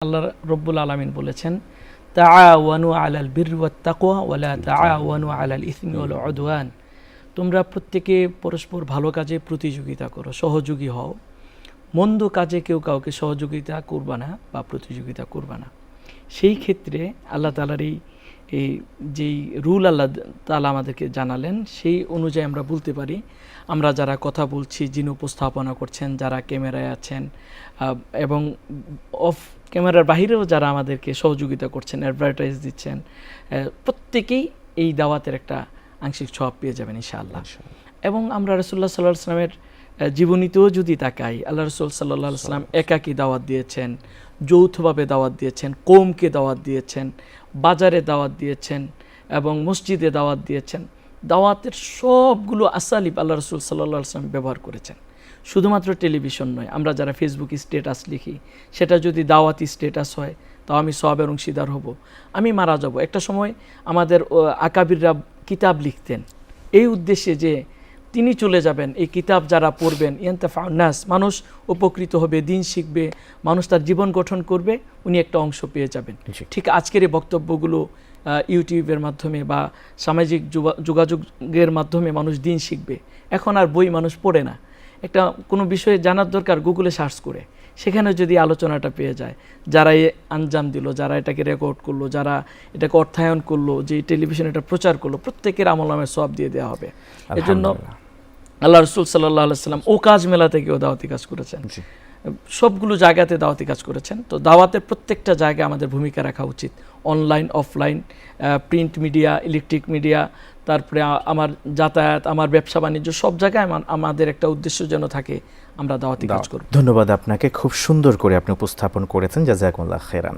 আল্লাহ রব্বুল আলামিন বলেছেন তাআওয়ানু আলাল বিররি ওয়াত তাকওয়া ওয়ালা তাআওয়ানু আলাল ইসমি ওয়াল উদওয়ান। তোমরা প্রত্যেকে পরস্পর ভালো কাজে প্রতিযোগিতা করো, সহযোগী হও। মন্দ কাজে কেউ কাউকে সহযোগিতা করবা না বা প্রতিযোগিতা করবা না। সেই ক্ষেত্রে আল্লাহ তাআলার এই যেই রুল আল্লাহ তাআলা আমাদেরকে জানালেন, সেই অনুযায়ী আমরা বলতে পারি, আমরা যারা কথা বলছি, যিনি উপস্থাপনা করছেন, যারা ক্যামেরায় আছেন এবং অফ ক্যামেরার বাহিরেও যারা আমাদেরকে সহযোগিতা করছেন, অ্যাডভার্টাইজ দিচ্ছেন, প্রত্যেকেই এই দাওয়াতের একটা আংশিক সওয়াব পেয়ে যাবেন ইনশাআল্লাহ। এবং আমরা রাসূলুল্লাহ সাল্লাল্লাহু আলাইহি ওয়াসাল্লামের জীবনীতেও যদি তাকাই, আল্লাহ রাসূল সাল্লাল্লাহু আলাইহি ওয়াসাল্লাম একাকী দাওয়াত দিয়েছেন, যৌথভাবে দাওয়াত দিয়েছেন, কওমকে দাওয়াত দিয়েছেন, বাজারে দাওয়াত দিয়েছেন এবং মসজিদে দাওয়াত দিয়েছেন। দাওয়াতের সবগুলো আসালিব আল্লাহ রাসূল সাল্লাল্লাহু আলাইহি ওয়াসাল্লাম ব্যবহার করেছেন। শুধুমাত্র টেলিভিশন নয়, আমরা যারা ফেসবুকে স্ট্যাটাস লিখি, সেটা যদি দাওয়াতি স্ট্যাটাস হয়, তাও আমি সওয়াবের অংশীদার হব, আমি মারা যাব। একটা সময় আমাদের আকাবিররা কিতাব লিখতেন এই উদ্দেশ্যে যে তিনি চলে যাবেন, এই কিতাব যারা পড়বেন ইয়ানতাফাউন নাস, মানুষ উপকৃত হবে, দিন শিখবে, মানুষ তার জীবন গঠন করবে, উনি একটা অংশ পেয়ে যাবেন। ঠিক আজকের এই বক্তব্যগুলো ইউটিউবের মাধ্যমে বা সামাজিক যোগাযোগের মাধ্যমে মানুষ দিন শিখবে। এখন আর বই মানুষ পড়ে না, একটা কোনো বিষয়ে জানার দরকার গুগলে সার্চ করে সেখানে যদি আলোচনাটা পেয়ে যায়, যারা আঞ্জাম দিল, যারা এটাকে রেকর্ড করলো, যারা এটাকে অর্থায়ন করলো, যে টেলিভিশনে এটা প্রচার করলো, প্রত্যেকের আমলনামায় সওয়াব দিয়ে দেওয়া হবে। এজন্য আল্লাহ রাসূল সাল্লাল্লাহু আলাইহি ওয়াসাল্লাম ও কাজ মেলা থেকেও দাওয়াতি কাজ করেছেন, সবগুলো জায়গাতে দাওয়াতি কাজ করেছেন। তো দাওয়াতের প্রত্যেকটা জায়গায় আমাদের ভূমিকা রাখা উচিত, online, offline, print media, electric media, তারপরে আমার যাতায়াত, আমার ব্যবসা বাণিজ্য, সব জায়গায় আমাদের একটা উদ্দেশ্য যেন থাকে, আমরা দাওয়াতি কাজ করব। ধন্যবাদ আপনাকে, খুব সুন্দর করে আপনি উপস্থাপন করেছেন, জাযাকুমুল্লাহ খাইরান।